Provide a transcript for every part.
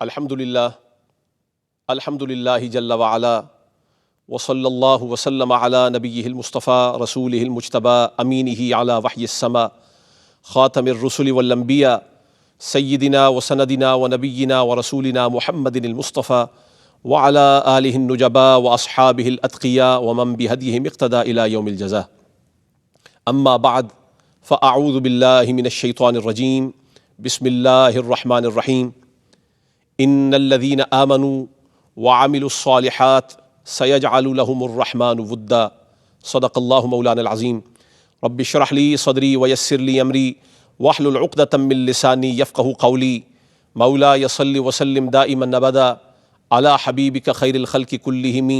الحمدللہ جل وعلا وصلی اللہ وسلم علی نبیہ المصطفیٰ رسولہ المجتبیٰ امینہ علی وحی السماء خاتم الرسل والانبیاء سیدنا وسندنا ونبینا ورسولنا محمد المصطفیٰ وعلی آلہ النجباء واصحابہ الاتقیاء ومن بہدیہم اقتدى الی یوم الجزاء اما بعد فاعوذ باللہ من الشیطان الرجیم بسم اللہ الرحمن الرحیم ان الذین آمنوا وعملوا الصالحات سیجعل لهم الرحمن ودا صدق اللہ مولانا العظیم رب اشرح لی صدری ویسر لی امری واحلل عقدۃ من لسانی یفقہوا قولی مولاي صل وسلم دائما ابدا علی حبیبک خیر الخلق کلہم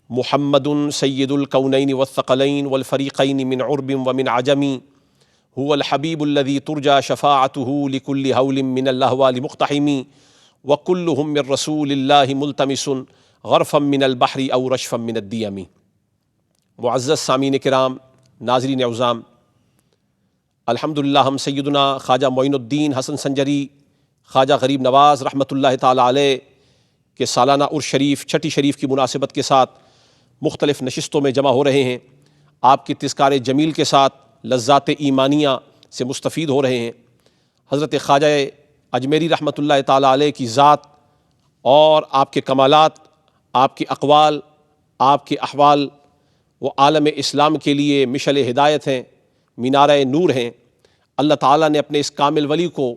محمد سید الکونین والثقلین والفریقین من عرب ومن عجم هو الحبیب الذی ترجى شفاعته لكل هول من الاهوال مقتحم وكلهم من رسول اللہ ملتمس غرفا من البحر او رشفا من الدیم۔ معزز سامعین کرام، ناظرین اعظام، الحمدللہ ہم سیدنا خواجہ معین الدین حسن سنجری خواجہ غریب نواز رحمۃ اللہ تعالی علیہ کے سالانہ عرس شریف چھٹی شریف کی مناسبت کے ساتھ مختلف نشستوں میں جمع ہو رہے ہیں، آپ کے تذکار جمیل کے ساتھ لذات ایمانیہ سے مستفید ہو رہے ہیں۔ حضرت خواجہ اجمیری رحمۃ اللہ تعالی علیہ کی ذات اور آپ کے کمالات، آپ کے اقوال، آپ کے احوال وہ عالم اسلام کے لیے مشعل ہدایت ہیں، مینارہ نور ہیں۔ اللہ تعالیٰ نے اپنے اس کامل ولی کو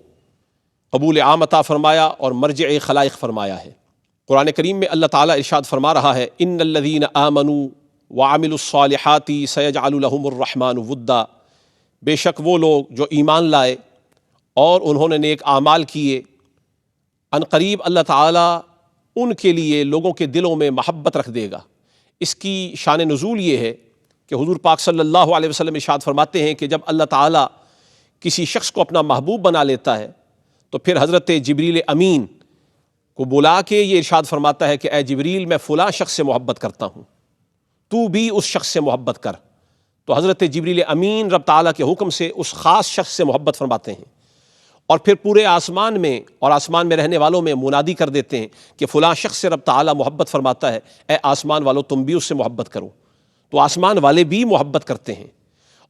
قبول عام عطا فرمایا اور مرجع خلائق فرمایا ہے۔ قرآن کریم میں اللہ تعالیٰ ارشاد فرما رہا ہے ان الذین آمنوا وعملوا الصالحات سیجعل لهم الرحمن ودا، بے شک وہ لوگ جو ایمان لائے اور انہوں نے نیک اعمال کیے، ان قریب اللہ تعالیٰ ان کے لیے لوگوں کے دلوں میں محبت رکھ دے گا۔ اس کی شان نزول یہ ہے کہ حضور پاک صلی اللہ علیہ وسلم ارشاد فرماتے ہیں کہ جب اللہ تعالیٰ کسی شخص کو اپنا محبوب بنا لیتا ہے تو پھر حضرت جبریل امین کو بلا کے یہ ارشاد فرماتا ہے کہ اے جبریل، میں فلاں شخص سے محبت کرتا ہوں، تو بھی اس شخص سے محبت کر۔ تو حضرت جبریل امین رب تعالیٰ کے حکم سے اس خاص شخص سے محبت فرماتے ہیں، اور پھر پورے آسمان میں اور آسمان میں رہنے والوں میں منادی کر دیتے ہیں کہ فلاں شخص سے رب تعالیٰ محبت فرماتا ہے، اے آسمان والوں تم بھی اس سے محبت کرو۔ تو آسمان والے بھی محبت کرتے ہیں،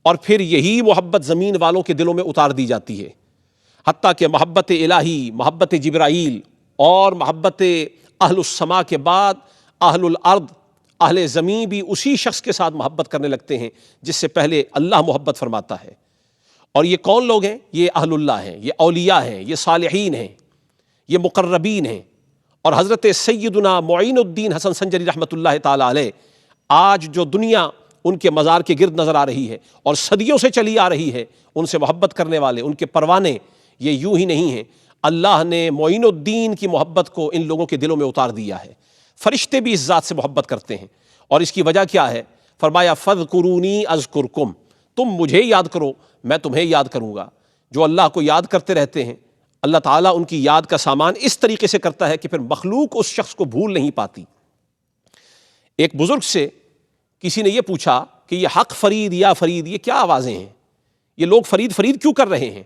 اور پھر یہی محبت زمین والوں کے دلوں میں اتار دی جاتی ہے، حتیٰ کہ محبت الہی، محبت جبرائیل اور محبت اہل السماء کے بعد اہل الارض، اہل زمین بھی اسی شخص کے ساتھ محبت کرنے لگتے ہیں جس سے پہلے اللہ محبت فرماتا ہے۔ اور یہ کون لوگ ہیں؟ یہ اہل اللہ ہیں، یہ اولیاء ہیں، یہ صالحین ہیں، یہ مقربین ہیں۔ اور حضرت سیدنا معین الدین حسن سنجری رحمۃ اللہ تعالی علیہ آج جو دنیا ان کے مزار کے گرد نظر آ رہی ہے اور صدیوں سے چلی آ رہی ہے، ان سے محبت کرنے والے، ان کے پروانے یہ یوں ہی نہیں ہیں، اللہ نے معین الدین کی محبت کو ان لوگوں کے دلوں میں اتار دیا ہے۔ فرشتے بھی اس ذات سے محبت کرتے ہیں، اور اس کی وجہ کیا ہے؟ فرمایا فاذکرونی اذکرکم، تم مجھے یاد کرو میں تمہیں یاد کروں گا۔ جو اللہ کو یاد کرتے رہتے ہیں، اللہ تعالیٰ ان کی یاد کا سامان اس طریقے سے کرتا ہے کہ پھر مخلوق اس شخص کو بھول نہیں پاتی۔ ایک بزرگ سے کسی نے یہ پوچھا کہ یہ حق فرید یا فرید، یہ کیا آوازیں ہیں؟ یہ لوگ فرید فرید کیوں کر رہے ہیں؟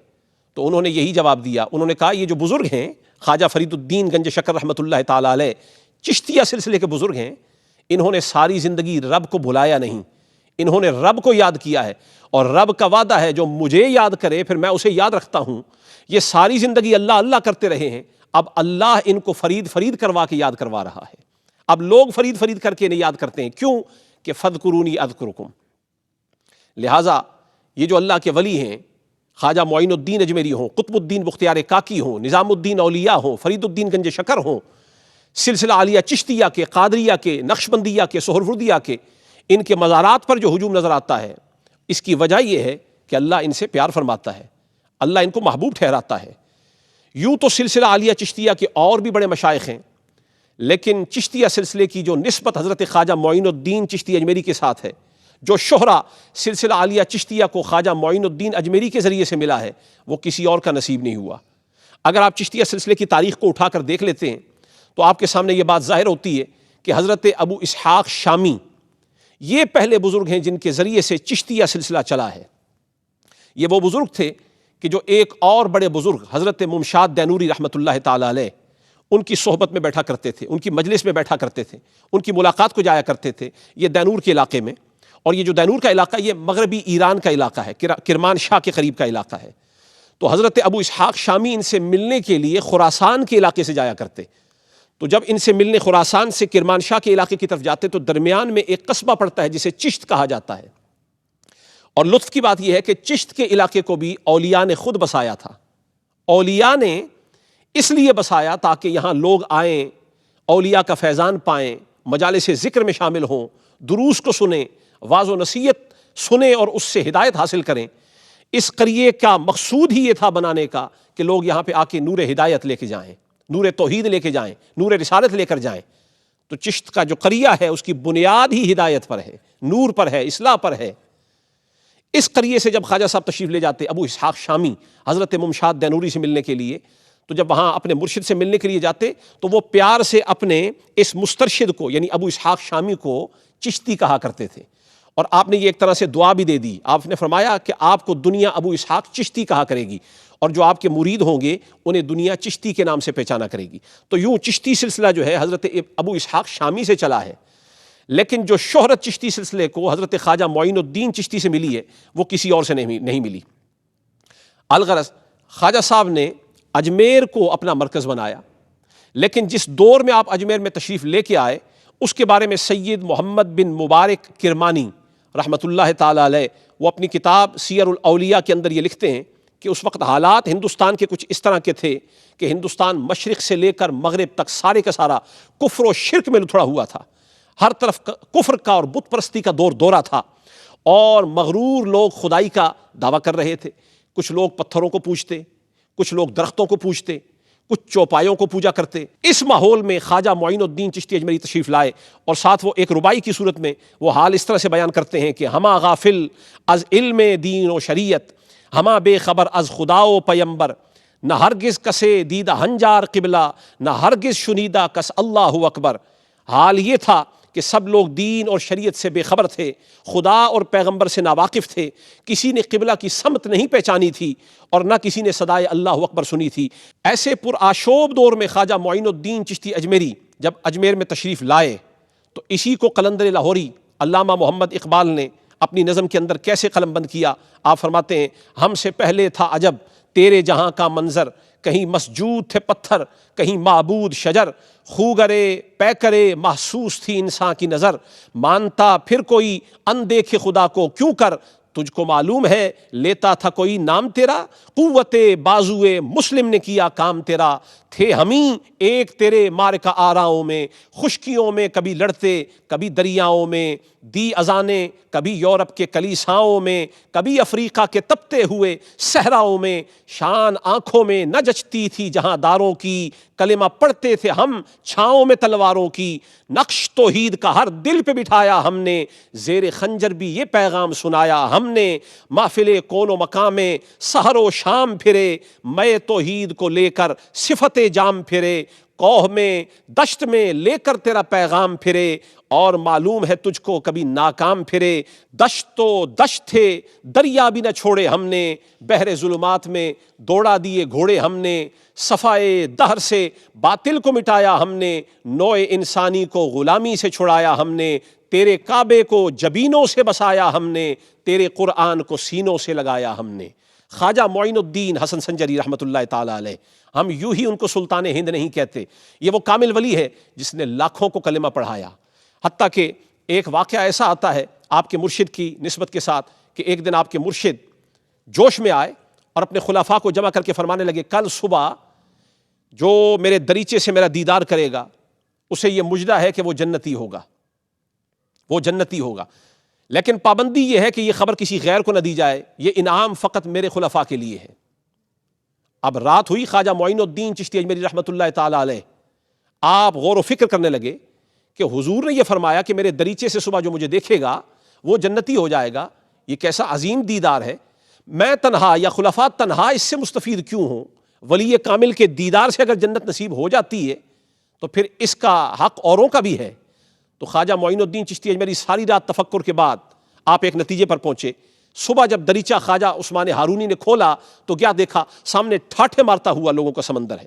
تو انہوں نے یہی جواب دیا، انہوں نے کہا یہ جو بزرگ ہیں خواجہ فرید الدین گنج شکر رحمۃ اللہ تعالی علیہ چشتیہ سلسلے کے بزرگ ہیں، انہوں نے ساری زندگی رب کو بھلایا نہیں، انہوں نے رب کو یاد کیا ہے، اور رب کا وعدہ ہے جو مجھے یاد کرے پھر میں اسے یاد رکھتا ہوں۔ یہ ساری زندگی اللہ اللہ کرتے رہے ہیں، اب اللہ ان کو فرید فرید کروا کے یاد کروا رہا ہے۔ اب لوگ فرید فرید کر کے انہیں یاد کرتے ہیں، کیوں؟ کہ فاذکرونی اذکرکم۔ لہٰذا یہ جو اللہ کے ولی ہیں، خواجہ معین الدین اجمیری ہوں، قطب الدین بختیار کاکی ہوں، نظام الدین اولیاء ہوں، فرید الدین گنج شکر ہوں، سلسلہ عالیہ چشتیہ کے، قادریہ کے، نقشبندیہ کے، سہروردیہ کے، ان کے مزارات پر جو ہجوم نظر آتا ہے، اس کی وجہ یہ ہے کہ اللہ ان سے پیار فرماتا ہے، اللہ ان کو محبوب ٹھہراتا ہے۔ یوں تو سلسلہ عالیہ چشتیہ کے اور بھی بڑے مشائخ ہیں، لیکن چشتیہ سلسلے کی جو نسبت حضرت خواجہ معین الدین چشتی اجمیری کے ساتھ ہے، جو شہرہ سلسلہ عالیہ چشتیہ کو خواجہ معین الدین اجمیری کے ذریعے سے ملا ہے، وہ کسی اور کا نصیب نہیں ہوا۔ اگر آپ چشتیہ سلسلے کی تاریخ کو اٹھا کر دیکھ لیتے ہیں تو آپ کے سامنے یہ بات ظاہر ہوتی ہے کہ حضرت ابو اسحاق شامی یہ پہلے بزرگ ہیں جن کے ذریعے سے چشتیہ سلسلہ چلا ہے۔ یہ وہ بزرگ تھے کہ جو ایک اور بڑے بزرگ حضرت ممشاد دینوری رحمۃ اللہ تعالی علیہ ان کی صحبت میں بیٹھا کرتے تھے، ان کی مجلس میں بیٹھا کرتے تھے، ان کی ملاقات کو جایا کرتے تھے، یہ دینور کے علاقے میں. اور یہ جو دینور کا علاقہ یہ مغربی ایران کا علاقہ ہے، کرمان شاہ کے قریب کا علاقہ ہے. تو حضرت ابو اسحاق شامی ان سے ملنے کے لیے خراسان کے علاقے سے جایا کرتے. تو جب ان سے ملنے خراسان سے کرمان شاہ کے علاقے کی طرف جاتے تو درمیان میں ایک قصبہ پڑتا ہے جسے چشت کہا جاتا ہے. اور لطف کی بات یہ ہے کہ چشت کے علاقے کو بھی اولیاء نے خود بسایا تھا. اولیاء نے اس لیے بسایا تاکہ یہاں لوگ آئیں، اولیاء کا فیضان پائیں، مجالس ذکر میں شامل ہوں، دروس کو سنیں، واعظ و نصیحت سنیں اور اس سے ہدایت حاصل کریں. اس قریے کا مقصود ہی یہ تھا بنانے کا کہ لوگ یہاں پہ آ کے نور ہدایت لے کے جائیں، نور توحید لے کے جائیں، نور رسالت لے کر جائیں. تو چشت کا جو قریہ ہے اس کی بنیاد ہی ہدایت پر ہے، نور پر ہے، اصلاح پر ہے. اس قریے سے جب خواجہ صاحب تشریف لے جاتے ابو اسحاق شامی حضرت ممشاد دینوری سے ملنے کے لیے، تو جب وہاں اپنے مرشد سے ملنے کے لیے جاتے تو وہ پیار سے اپنے اس مسترشد کو یعنی ابو اسحاق شامی کو چشتی کہا کرتے تھے. اور آپ نے یہ ایک طرح سے دعا بھی دے دی. آپ نے فرمایا کہ آپ کو دنیا ابو اسحاق چشتی کہا کرے گی اور جو آپ کے مرید ہوں گے انہیں دنیا چشتی کے نام سے پہچانا کرے گی. تو یوں چشتی سلسلہ جو ہے حضرت ابو اسحاق شامی سے چلا ہے. لیکن جو شہرت چشتی سلسلے کو حضرت خواجہ معین الدین چشتی سے ملی ہے وہ کسی اور سے نہیں ملی. الغرض خواجہ صاحب نے اجمیر کو اپنا مرکز بنایا، لیکن جس دور میں آپ اجمیر میں تشریف لے کے آئے اس کے بارے میں سید محمد بن مبارک کرمانی رحمۃ اللہ تعالی علیہ وہ اپنی کتاب سیر الاولیاء کے اندر یہ لکھتے ہیں کہ اس وقت حالات ہندوستان کے کچھ اس طرح کے تھے کہ ہندوستان مشرق سے لے کر مغرب تک سارے کا سارا کفر و شرک میں لتھڑا ہوا تھا. ہر طرف کفر کا اور بت پرستی کا دورہ تھا اور مغرور لوگ خدائی کا دعویٰ کر رہے تھے. کچھ لوگ پتھروں کو پوجتے، کچھ لوگ درختوں کو پوجتے، کچھ چوپایوں کو پوجا کرتے. اس ماحول میں خواجہ معین الدین چشتی اجمیری تشریف لائے اور ساتھ وہ ایک ربائی کی صورت میں وہ حال اس طرح سے بیان کرتے ہیں کہ ہما غافل از علم دین و شریعت، ہما بے خبر از خدا و پیمبر، نہ ہرگز کسے دیدہ ہنجار قبلہ، نہ ہرگز شنیدہ کس اللہ اکبر. حال یہ تھا کہ سب لوگ دین اور شریعت سے بے خبر تھے، خدا اور پیغمبر سے ناواقف تھے. کسی نے قبلہ کی سمت نہیں پہچانی تھی اور نہ کسی نے صدائے اللہ اکبر سنی تھی. ایسے پرآشوب دور میں خواجہ معین الدین چشتی اجمیری جب اجمیر میں تشریف لائے تو اسی کو قلندر لاہوری علامہ محمد اقبال نے اپنی نظم کے اندر کیسے قلم بند کیا. آپ فرماتے ہیں ہم سے پہلے تھا عجب تیرے جہاں کا منظر، کہیں مسجود تھے پتھر کہیں معبود شجر، خوگرے پیکرے محسوس تھی انسان کی نظر، مانتا پھر کوئی اندیکھے خدا کو کیوں کر، تجھ کو معلوم ہے لیتا تھا کوئی نام تیرا، قوت بازوئے مسلم نے کیا کام تیرا، تھے ہمیں ایک تیرے مارکہ آراؤں میں، خشکیوں میں کبھی لڑتے کبھی دریاؤں میں، دی اذانیں کبھی یورپ کے کلیساؤں میں، کبھی افریقہ کے تپتے ہوئے صحراؤں میں، شان آنکھوں میں نہ جچتی تھی جہاں داروں کی، کلمہ پڑھتے تھے ہم چھاؤں میں تلواروں کی، نقش توحید کا ہر دل پہ بٹھایا ہم نے، زیر خنجر بھی یہ پیغام سنایا ہم نے، محفل کون و مقام میں سحر و شام پھرے، میں توحید کو لے کر صفت جام پھرے، کوہ میں دشت میں لے کر تیرا پیغام پھرے، اور معلوم ہے تجھ کو کبھی ناکام پھرے، دشت تو دشت تھے دریا بھی نہ چھوڑے ہم نے، بحر ظلمات میں دوڑا دیے گھوڑے ہم نے، صفائے دہر سے باطل کو مٹایا ہم نے، نوع انسانی کو غلامی سے چھڑایا ہم نے، تیرے کعبے کو جبینوں سے بسایا ہم نے، تیرے قرآن کو سینوں سے لگایا ہم نے. خواجہ معین الدین حسن سنجری رحمۃ اللہ تعالی علیہ، ہم یوں ہی ان کو سلطان ہند نہیں کہتے، یہ وہ کامل ولی ہے جس نے لاکھوں کو کلمہ پڑھایا. حتیٰ کہ ایک واقعہ ایسا آتا ہے آپ کے مرشد کی نسبت کے ساتھ کہ ایک دن آپ کے مرشد جوش میں آئے اور اپنے خلفاء کو جمع کر کے فرمانے لگے کل صبح جو میرے دریچے سے میرا دیدار کرے گا اسے یہ مجدہ ہے کہ وہ جنتی ہوگا، وہ جنتی ہوگا. لیکن پابندی یہ ہے کہ یہ خبر کسی غیر کو نہ دی جائے، یہ انعام فقط میرے خلفاء کے لیے ہے. اب رات ہوئی، خواجہ معین الدین چشتی اجمیری رحمۃ اللہ تعالی علیہ آپ غور و فکر کرنے لگے کہ حضور نے یہ فرمایا کہ میرے دریچے سے صبح جو مجھے دیکھے گا وہ جنتی ہو جائے گا، یہ کیسا عظیم دیدار ہے. میں تنہا یا خلفاء تنہا اس سے مستفید کیوں ہوں؟ ولی کامل کے دیدار سے اگر جنت نصیب ہو جاتی ہے تو پھر اس کا حق اوروں کا بھی ہے. تو خواجہ معین الدین چشتی اجمیری ساری رات تفکر کے بعد آپ ایک نتیجے پر پہنچے. صبح جب دریچہ خواجہ عثمان ہارونی نے کھولا تو کیا دیکھا؟ سامنے ٹھاٹھے مارتا ہوا لوگوں کا سمندر ہے.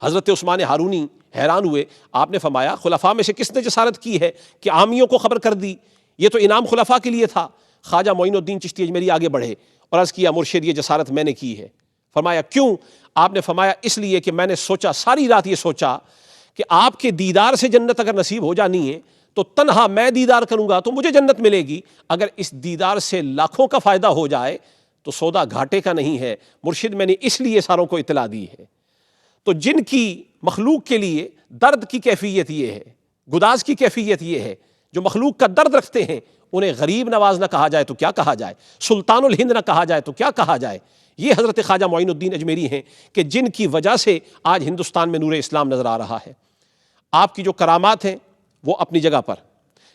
حضرت عثمان ہارونی حیران ہوئے، آپ نے فرمایا خلفاء میں سے کس نے جسارت کی ہے کہ عامیوں کو خبر کر دی؟ یہ تو انعام خلفاء کے لیے تھا۔ خواجہ معین الدین چشتی اجمیری آگے بڑھے اور عرض کیا مرشد یہ جسارت میں نے کی ہے۔ فرمایا کیوں؟ آپ نے فرمایا اس لیے کہ میں نے سوچا، ساری رات یہ سوچا کہ آپ کے دیدار سے جنت اگر نصیب ہو جانی ہے تو تنہا میں دیدار کروں گا تو مجھے جنت ملے گی، اگر اس دیدار سے لاکھوں کا فائدہ ہو جائے تو سودا گھاٹے کا نہیں ہے۔ مرشد میں نے اس لیے ساروں کو اطلاع دی ہے۔ تو جن کی مخلوق کے لیے درد کی کیفیت یہ ہے، گداز کی کیفیت یہ ہے، جو مخلوق کا درد رکھتے ہیں، انہیں غریب نواز نہ کہا جائے تو کیا کہا جائے، سلطان الہند نہ کہا جائے تو کیا کہا جائے۔ یہ حضرت خواجہ معین الدین اجمیری ہیں کہ جن کی وجہ سے آج ہندوستان میں نور اسلام نظر آ رہا ہے۔ آپ کی جو کرامات ہیں وہ اپنی جگہ پر،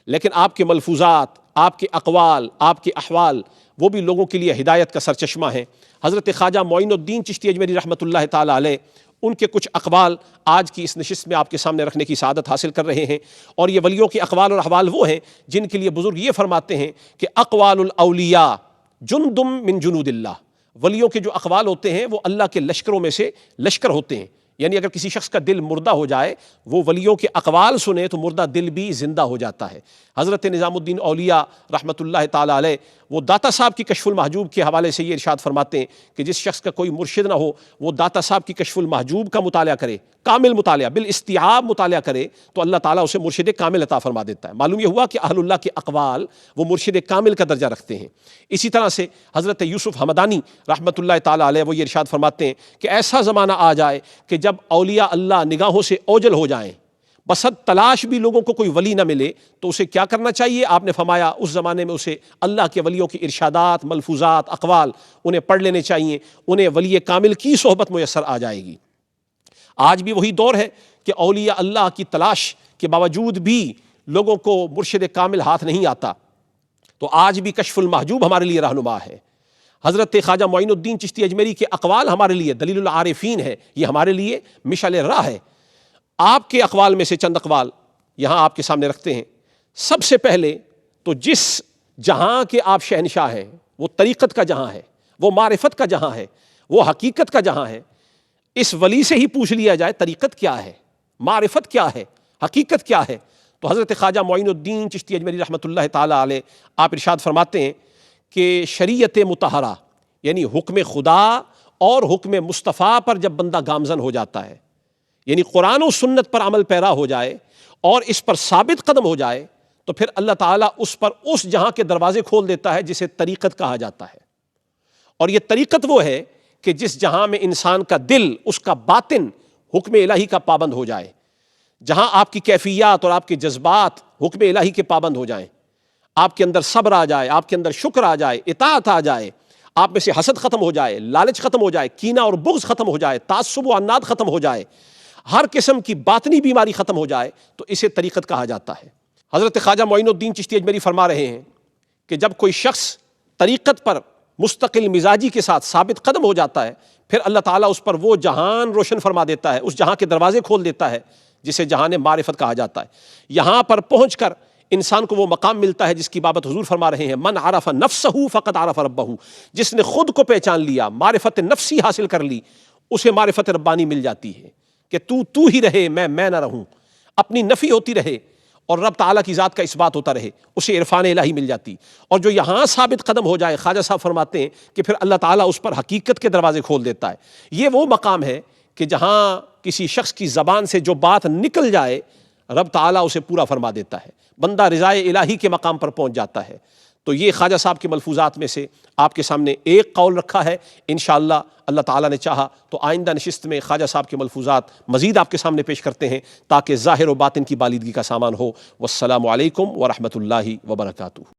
لیکن آپ کے ملفوظات، آپ کے اقوال، آپ کے احوال وہ بھی لوگوں کے لیے ہدایت کا سرچشمہ ہیں۔ حضرت خواجہ معین الدین چشتی اجمیری رحمۃ اللہ تعالی علیہ، ان کے کچھ اقوال آج کی اس نشست میں آپ کے سامنے رکھنے کی سعادت حاصل کر رہے ہیں، اور یہ ولیوں کے اقوال اور احوال وہ ہیں جن کے لیے بزرگ یہ فرماتے ہیں کہ اقوال الاولیاء جندم من جنود اللہ، ولیوں کے جو اقوال ہوتے ہیں وہ اللہ کے لشکروں میں سے لشکر ہوتے ہیں۔ یعنی اگر کسی شخص کا دل مردہ ہو جائے، وہ ولیوں کے اقوال سنے تو مردہ دل بھی زندہ ہو جاتا ہے۔ حضرت نظام الدین اولیاء رحمۃ اللہ تعالی علیہ وہ داتا صاحب کی کشف المحجوب کے حوالے سے یہ ارشاد فرماتے ہیں کہ جس شخص کا کوئی مرشد نہ ہو وہ داتا صاحب کی کشف المحجوب کا مطالعہ کرے، کامل مطالعہ بالاستیعاب مطالعہ کرے تو اللہ تعالیٰ اسے مرشد کامل عطا فرما دیتا ہے۔ معلوم یہ ہوا کہ اہل اللہ کے اقوال وہ مرشد کامل کا درجہ رکھتے ہیں۔ اسی طرح سے حضرت یوسف ہمدانی رحمۃ اللہ تعالیٰ علیہ وہ یہ ارشاد فرماتے ہیں کہ ایسا زمانہ آ جائے کہ جب اولیاء اللہ نگاہوں سے اوجل ہو جائیں، بسد تلاش بھی لوگوں کو کوئی ولی نہ ملے تو اسے کیا کرنا چاہیے؟ آپ نے فرمایا اس زمانے میں اسے اللہ کے ولیوں کی ارشادات، ملفوظات، اقوال انہیں پڑھ لینے چاہیے، انہیں ولی کامل کی صحبت میسر آ جائے گی۔ آج بھی وہی دور ہے کہ اولیاء اللہ کی تلاش کے باوجود بھی لوگوں کو مرشد کامل ہاتھ نہیں آتا، تو آج بھی کشف المحجوب ہمارے لیے رہنما ہے۔ حضرت خواجہ معین الدین چشتی اجمیری کے اقوال ہمارے لیے دلیل العارفین ہے، یہ ہمارے لیے مشعل راہ ہے۔ آپ کے اقوال میں سے چند اقوال یہاں آپ کے سامنے رکھتے ہیں۔ سب سے پہلے تو جس جہاں کے آپ شہنشاہ ہیں، وہ طریقت کا جہاں ہے، وہ معرفت کا جہاں ہے، وہ حقیقت کا جہاں ہے، اس ولی سے ہی پوچھ لیا جائے طریقت کیا ہے، معرفت کیا ہے، حقیقت کیا ہے، تو حضرت خواجہ معین الدین چشتی اجمیری رحمۃ اللہ تعالی علیہ آپ ارشاد فرماتے ہیں کہ شریعت مطہرہ یعنی حکم خدا اور حکم مصطفیٰ پر جب بندہ گامزن ہو جاتا ہے، یعنی قرآن و سنت پر عمل پیرا ہو جائے اور اس پر ثابت قدم ہو جائے، تو پھر اللہ تعالیٰ اس پر اس جہاں کے دروازے کھول دیتا ہے جسے طریقت کہا جاتا ہے۔ اور یہ طریقت وہ ہے کہ جس جہاں میں انسان کا دل، اس کا باطن حکم الہی کا پابند ہو جائے، جہاں آپ کی کیفیات اور آپ کے جذبات حکم الہی کے پابند ہو جائیں، آپ کے اندر صبر آ جائے، آپ کے اندر شکر آ جائے، اطاعت آ جائے، آپ میں سے حسد ختم ہو جائے، لالچ ختم ہو جائے، کینہ اور بغض ختم ہو جائے، تعصب و عناد ختم ہو جائے، ہر قسم کی باطنی بیماری ختم ہو جائے، تو اسے طریقت کہا جاتا ہے۔ حضرت خواجہ معین الدین چشتی اجمیری فرما رہے ہیں کہ جب کوئی شخص طریقت پر مستقل مزاجی کے ساتھ ثابت قدم ہو جاتا ہے، پھر اللہ تعالیٰ اس پر وہ جہان روشن فرما دیتا ہے، اس جہاں کے دروازے کھول دیتا ہے جسے جہان معرفت کہا جاتا ہے۔ یہاں پر پہنچ کر انسان کو وہ مقام ملتا ہے جس کی بابت حضور فرما رہے ہیں من عرف نفسہ فقد عرف ربہ، جس نے خود کو پہچان لیا، معرفت نفسی حاصل کر لی، اسے معرفت ربانی مل جاتی ہے کہ تو ہی رہے، میں نہ رہوں، اپنی نفی ہوتی رہے اور رب تعالیٰ کی ذات کا اثبات ہوتا رہے، اسے عرفان الہی مل جاتی۔ اور جو یہاں ثابت قدم ہو جائے، خواجہ صاحب فرماتے ہیں کہ پھر اللہ تعالیٰ اس پر حقیقت کے دروازے کھول دیتا ہے۔ یہ وہ مقام ہے کہ جہاں کسی شخص کی زبان سے جو بات نکل جائے، رب تعالیٰ اسے پورا فرما دیتا ہے، بندہ رضائے الہی کے مقام پر پہنچ جاتا ہے۔ تو یہ خواجہ صاحب کے ملفوظات میں سے آپ کے سامنے ایک قول رکھا ہے، انشاءاللہ اللہ تعالیٰ نے چاہا تو آئندہ نشست میں خواجہ صاحب کے ملفوظات مزید آپ کے سامنے پیش کرتے ہیں تاکہ ظاہر و باطن کی بالیدگی کا سامان ہو۔ والسلام علیکم ورحمۃ اللہ وبرکاتہ۔